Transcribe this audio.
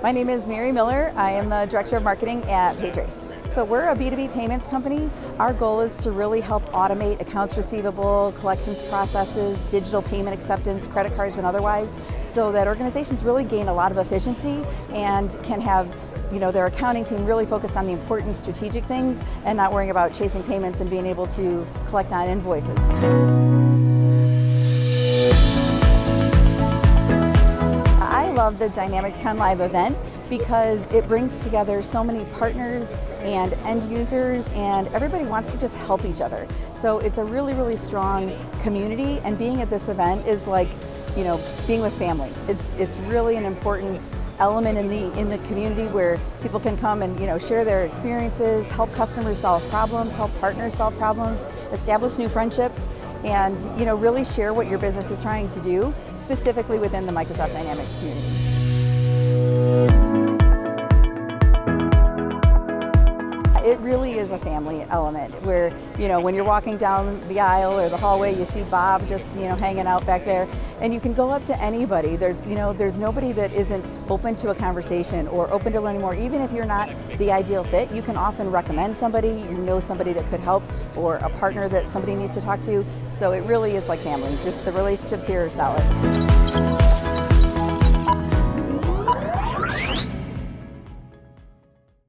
My name is Mary Miller. I am the Director of Marketing at PayTrace. So we're a B2B payments company. Our goal is to really help automate accounts receivable, collections processes, digital payment acceptance, credit cards and otherwise, so that organizations really gain a lot of efficiency and can have their accounting team really focused on the important strategic things and not worrying about chasing payments and being able to collect on invoices. I love the DynamicsCon Live event because it brings together so many partners and end users, and everybody wants to just help each other. So it's a really, really strong community, and being at this event is like, being with family. It's really an important element in the community where people can come and share their experiences, help customers solve problems, help partners solve problems, establish new friendships, and really share what your business is trying to do, specifically within the Microsoft Dynamics community. It really is a family element where, when you're walking down the aisle or the hallway, you see Bob just, hanging out back there, and you can go up to anybody. There's nobody that isn't open to a conversation or open to learning more. Even if you're not the ideal fit, you can often recommend somebody, somebody that could help, or a partner that somebody needs to talk to. So it really is like family. Just the relationships here are solid.